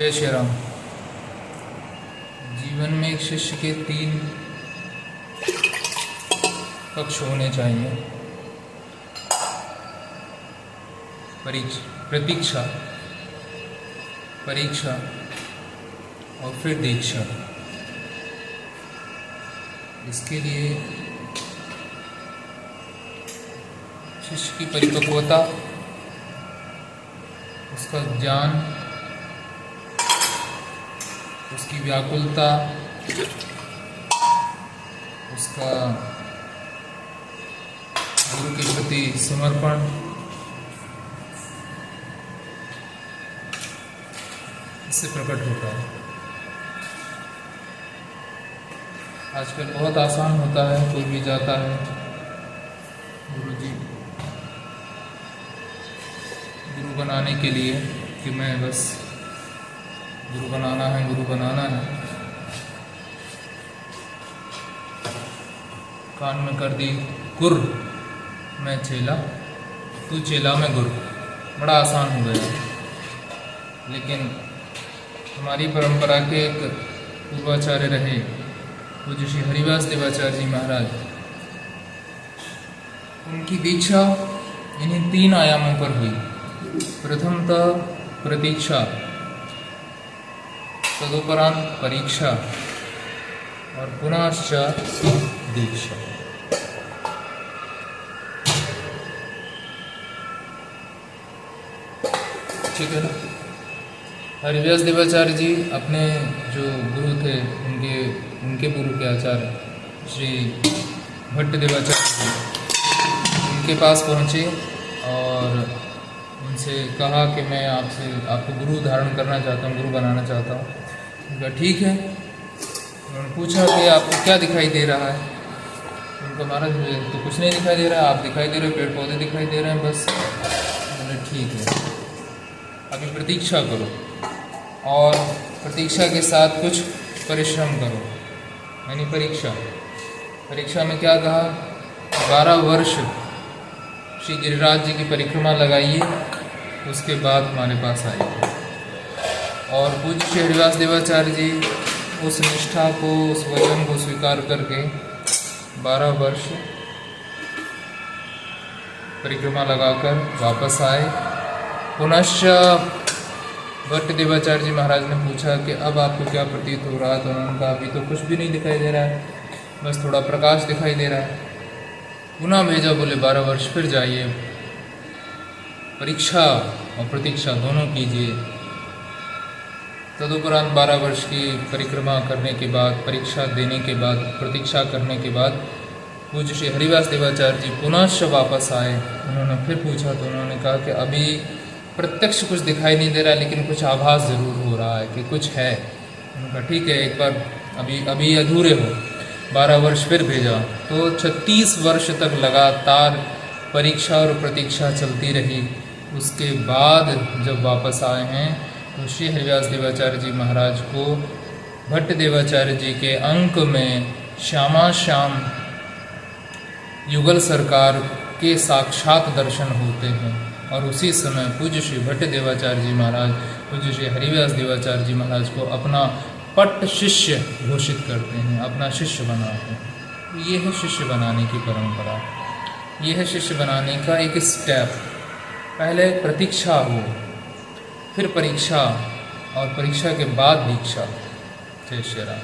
जय श्री राम। जीवन में एक शिष्य के 3 पक्ष होने चाहिए। प्रतीक्षा, परीक्षा और फिर दीक्षा। इसके लिए शिष्य की परिपक्वता, उसका ज्ञान, उसकी व्याकुलता, उसका गुरु के प्रति समर्पण, इससे प्रकट होता है। आजकल बहुत आसान होता है, कोई भी जाता है, गुरु बनाने के लिए कि मैं बस गुरु बनाना है, कान में कर दी गुर, मैं चेला, तू चेला मैं गुरु। बड़ा आसान हो गया। लेकिन हमारी परंपरा के एक पूर्वाचार्य रहे पूज्य श्री हरिवास देवाचार्य जी महाराज, उनकी दीक्षा इन्हीं 3 आयामों पर हुई। प्रथमतः प्रतीक्षा, तदुपरांत परीक्षा और पुनश्च दीक्षा। ठीक है ना। हरिव्यास देवाचार्य जी अपने जो गुरु थे, उनके गुरु के आचार्य श्री भट्ट देवाचार्य जी, उनके पास पहुँचे और उनसे कहा कि मैं आपको गुरु धारण करना चाहता हूँ, गुरु बनाना चाहता हूँ। उनका ठीक है। उन्होंने पूछा कि आपको क्या दिखाई दे रहा है? उनका महाराज मुझे तो कुछ नहीं दिखाई दे रहा है, आप दिखाई दे रहे हो, पेड़ पौधे दिखाई दे रहे हैं बस। बोले ठीक है, अभी प्रतीक्षा करो और प्रतीक्षा के साथ कुछ परिश्रम करो, यानी परीक्षा में क्या कहा? 12 वर्ष श्री गिरिराज जी की परिक्रमा लगाइए, उसके बाद हमारे पास आइए। और पूज्य श्री हरिवास देवाचार्य जी उस निष्ठा को, उस वचन को स्वीकार करके 12 वर्ष परिक्रमा लगाकर वापस आए। पुनश्च भट्ट देवाचार्य जी महाराज ने पूछा कि अब आपको क्या प्रतीत हो रहा है? तो उन्होंने कहा अभी तो कुछ भी नहीं दिखाई दे रहा है, बस थोड़ा प्रकाश दिखाई दे रहा है। पुनः भेजा, बोले 12 वर्ष फिर जाइए, परीक्षा और प्रतीक्षा दोनों कीजिए। तदुपरांत 12 वर्ष की परिक्रमा करने के बाद, परीक्षा देने के बाद, प्रतीक्षा करने के बाद पूज्य श्री हरिवास देवाचार्य जी पुनः वापस आए। उन्होंने फिर पूछा तो उन्होंने कहा कि अभी प्रत्यक्ष कुछ दिखाई नहीं दे रहा है, लेकिन कुछ आभास जरूर हो रहा है कि कुछ है। उन्होंने कहा ठीक है, एक बार अभी अधूरे हो। 12 वर्ष फिर भेजा तो 36 वर्ष तक लगातार परीक्षा और प्रतीक्षा चलती रही। उसके बाद जब वापस आए हैं तो श्री हरिव्यास देवाचार्य जी महाराज को भट्ट देवाचार्य जी के अंक में श्यामा श्याम युगल सरकार के साक्षात दर्शन होते हैं। और उसी समय पूज्य श्री भट्ट देवाचार्य जी महाराज पूज्य श्री हरिव्यास देवाचार्य जी महाराज को अपना पट्ट शिष्य घोषित करते हैं, अपना शिष्य बनाते हैं। ये है शिष्य बनाने की परंपरा, ये है शिष्य बनाने का एक स्टेप। पहले प्रतीक्षा हो, फिर परीक्षा और परीक्षा के बाद दीक्षा। जय श्री राम।